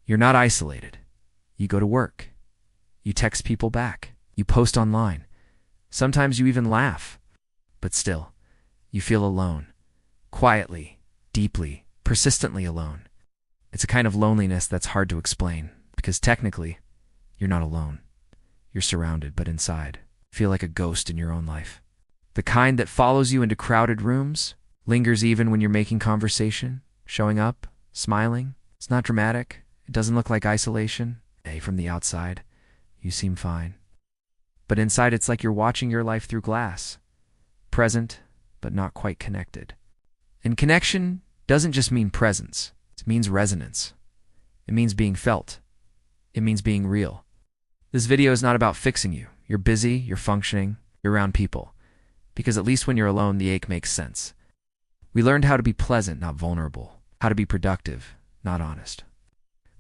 You're not isolated. You go to work. You text people back. You post online. Sometimes you even laugh. But still, you feel alone. Quietly, deeply, persistently alone. It's a kind of loneliness that's hard to explain, because technically, you're not alone. You're surrounded, but inside, feel like a ghost in your own life. The kind that follows you into crowded rooms, lingers even when you're making conversation, showing up, smiling. It's not dramatic. It doesn't look like isolation. Hey, from the outside, you seem fine. But inside, it's like you're watching your life through glass. Present, but not quite connected. And connection doesn't just mean presence. It means resonance. It means being felt. It means being real. This video is not about fixing you. You're busy, you're functioning, you're around people. Because at least when you're alone, the ache makes sense. We learned how to be pleasant, not vulnerable. How to be productive, not honest.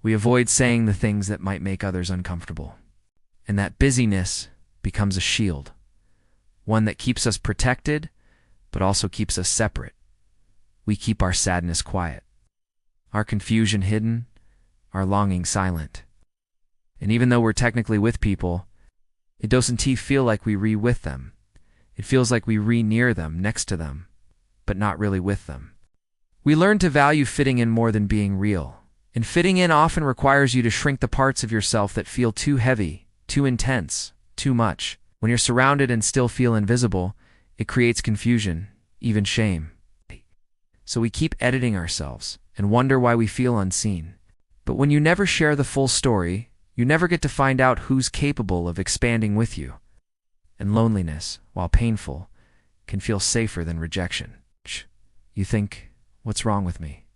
We avoid saying the things that might make others uncomfortable. And that busyness becomes a shield. One that keeps us protected, but also keeps us separate. We keep our sadness quiet, our confusion hidden, our longing silent. And even though we're technically with people, it doesn't feel like we with them. It feels like we near them, next to them, but not really with them. We learn to value fitting in more than being real. And fitting in often requires you to shrink the parts of yourself that feel too heavy, too intense, too much. When you're surrounded and still feel invisible, it creates confusion, even shame. So we keep editing ourselves and wonder why we feel unseen. But when you never share the full story, you never get to find out who's capable of expanding with you. And loneliness, while painful, can feel safer than rejection. You think, what's wrong with me?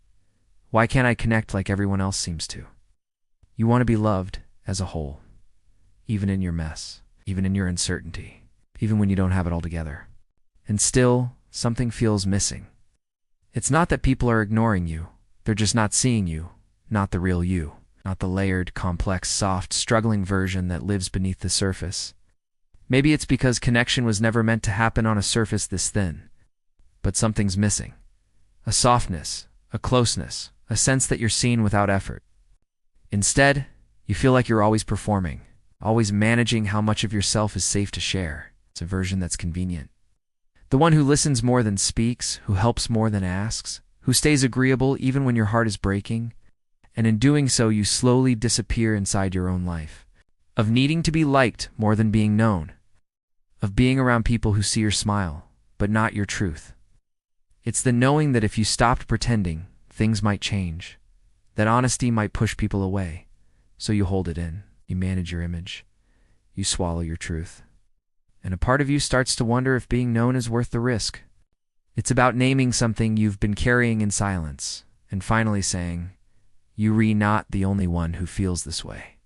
Why can't I connect like everyone else seems to? You want to be loved as a whole, even in your mess, even in your uncertainty, even when you don't have it all together. And still, something feels missing. It's not that people are ignoring you. They're just not seeing you, not the real you, not the layered, complex, soft, struggling version that lives beneath the surface. Maybe it's because connection was never meant to happen on a surface this thin. But something's missing. A softness, a closeness, a sense that you're seen without effort. Instead, you feel like you're always performing, always managing how much of yourself is safe to share. It's a version that's convenient. The one who listens more than speaks, who helps more than asks, who stays agreeable even when your heart is breaking, and in doing so you slowly disappear inside your own life. Of needing to be liked more than being known. Of being around people who see your smile, but not your truth. It's the knowing that if you stopped pretending, things might change. That honesty might push people away. So you hold it in. You manage your image. You swallow your truth. And a part of you starts to wonder if being known is worth the risk. It's about naming something you've been carrying in silence, and finally saying, you're not the only one who feels this way.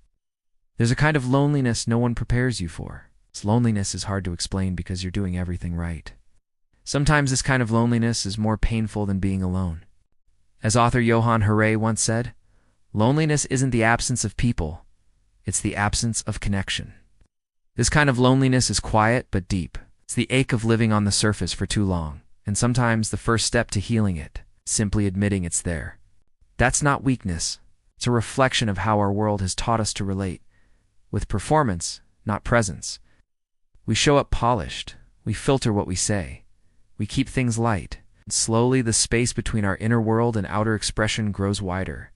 There's a kind of loneliness no one prepares you for. This loneliness is hard to explain because you're doing everything right. Sometimes this kind of loneliness is more painful than being alone. As author Johann Hari once said, loneliness isn't the absence of people, it's the absence of connection. This kind of loneliness is quiet but deep. It's the ache of living on the surface for too long, and sometimes the first step to healing it, simply admitting it's there. That's not weakness. It's a reflection of how our world has taught us to relate, with performance, not presence. We show up polished, we filter what we say, we keep things light, and slowly the space between our inner world and outer expression grows wider.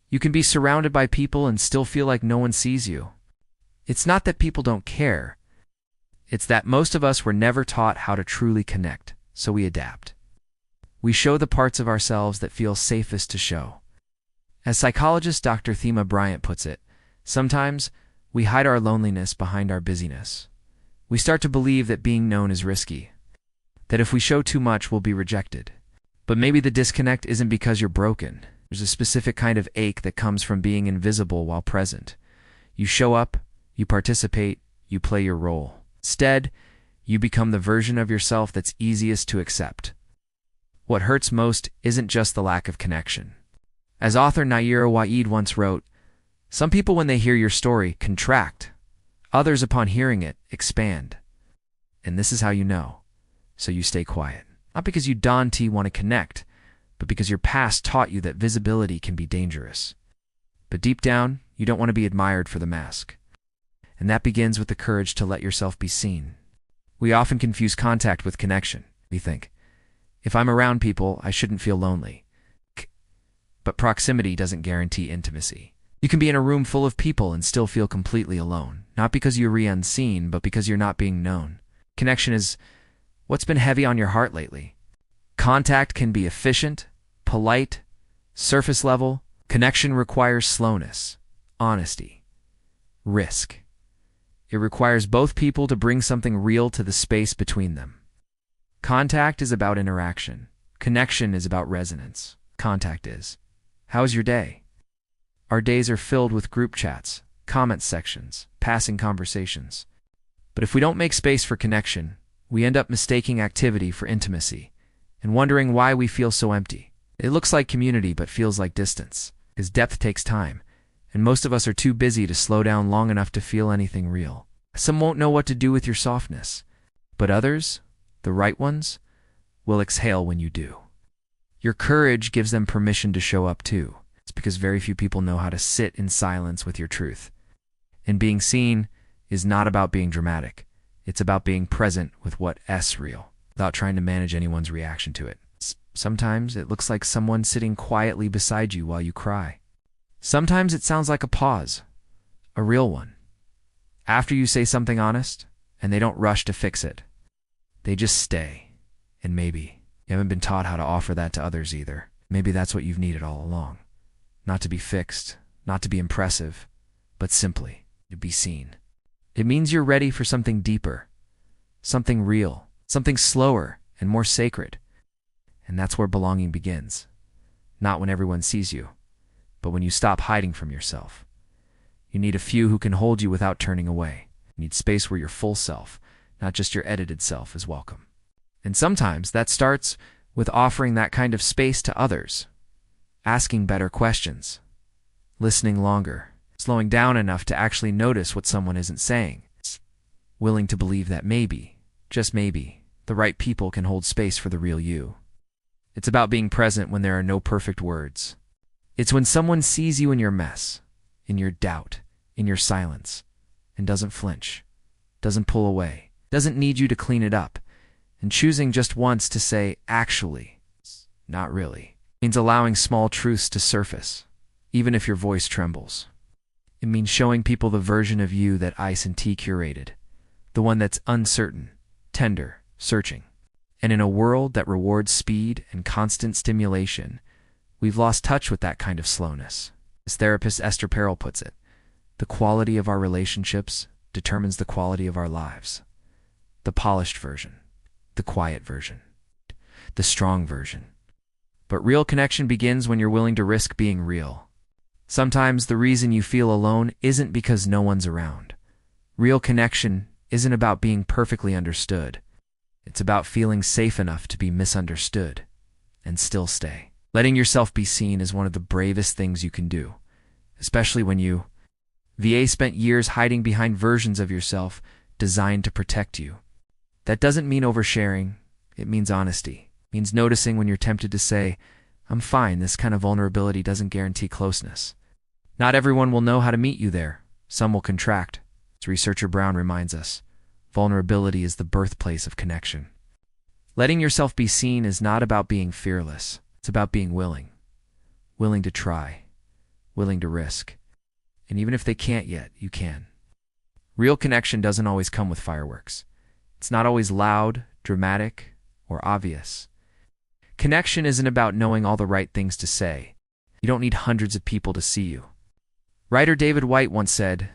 You can be surrounded by people and still feel like no one sees you. It's not that people don't care. It's that most of us were never taught how to truly connect, so we adapt. We show the parts of ourselves that feel safest to show. As psychologist Dr. Thema Bryant puts it, sometimes we hide our loneliness behind our busyness. We start to believe that being known is risky, that if we show too much, we'll be rejected. But maybe the disconnect isn't because you're broken. There's a specific kind of ache that comes from being invisible while present. You show up, you participate, you play your role. Instead, you become the version of yourself that's easiest to accept. What hurts most isn't just the lack of connection. As author Nayyirah Waid once wrote, some people when they hear your story contract. Others upon hearing it expand. And this is how you know. So you stay quiet. Not because you want to connect, but because your past taught you that visibility can be dangerous. But deep down, you don't want to be admired for the mask. And that begins with the courage to let yourself be seen. We often confuse contact with connection. We think, if I'm around people, I shouldn't feel lonely. But proximity doesn't guarantee intimacy. You can be in a room full of people and still feel completely alone, not because you're unseen, but because you're not being known. Connection is what's been heavy on your heart lately. Contact can be efficient, polite, surface level. Connection requires slowness, honesty, risk. It requires both people to bring something real to the space between them. Contact is about interaction. Connection is about resonance. Contact is, how's your day? Our days are filled with group chats, comment sections, passing conversations. But if we don't make space for connection, we end up mistaking activity for intimacy and wondering why we feel so empty. It looks like community but feels like distance, because depth takes time, and most of us are too busy to slow down long enough to feel anything real. Some won't know what to do with your softness, but others, the right ones, will exhale when you do. Your courage gives them permission to show up too. It's because very few people know how to sit in silence with your truth. And being seen is not about being dramatic. It's about being present with what's real, without trying to manage anyone's reaction to it. Sometimes it looks like someone sitting quietly beside you while you cry. Sometimes it sounds like a pause, a real one. After you say something honest, and they don't rush to fix it. They just stay. And maybe you haven't been taught how to offer that to others either. Maybe that's what you've needed all along. Not to be fixed, not to be impressive, but simply to be seen. It means you're ready for something deeper, something real, something slower and more sacred. And that's where belonging begins. Not when everyone sees you, but when you stop hiding from yourself. You need a few who can hold you without turning away. You need space where your full self, not just your edited self, is welcome. And sometimes that starts with offering that kind of space to others, asking better questions, listening longer, slowing down enough to actually notice what someone isn't saying, willing to believe that maybe, just maybe, the right people can hold space for the real you. It's about being present when there are no perfect words. It's when someone sees you in your mess, in your doubt, in your silence, and doesn't flinch, doesn't pull away, doesn't need you to clean it up, and choosing just once to say, actually, not really, means allowing small truths to surface, even if your voice trembles. It means showing people the version of you that Ice and Tea curated, the one that's uncertain, tender, searching. And in a world that rewards speed and constant stimulation, we've lost touch with that kind of slowness. As therapist Esther Perel puts it, the quality of our relationships determines the quality of our lives. The polished version, the quiet version, the strong version. But real connection begins when you're willing to risk being real. Sometimes the reason you feel alone isn't because no one's around. Real connection isn't about being perfectly understood. It's about feeling safe enough to be misunderstood and still stay. Letting yourself be seen is one of the bravest things you can do, especially when you spent years hiding behind versions of yourself designed to protect you. That doesn't mean oversharing. It means honesty. It means noticing when you're tempted to say, I'm fine, this kind of vulnerability doesn't guarantee closeness. Not everyone will know how to meet you there. Some will contract. As researcher Brown reminds us, vulnerability is the birthplace of connection. Letting yourself be seen is not about being fearless. It's about being willing. Willing to try. Willing to risk. And even if they can't yet, you can. Real connection doesn't always come with fireworks. It's not always loud, dramatic, or obvious. Connection isn't about knowing all the right things to say. You don't need hundreds of people to see you. Writer David White once said,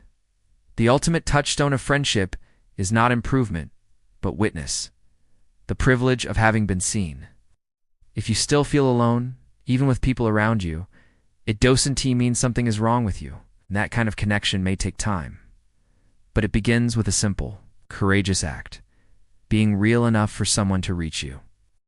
"The ultimate touchstone of friendship is not improvement, but witness. The privilege of having been seen." If you still feel alone, even with people around you, it doesn't mean something is wrong with you. And that kind of connection may take time. But it begins with a simple, courageous act, being real enough for someone to reach you.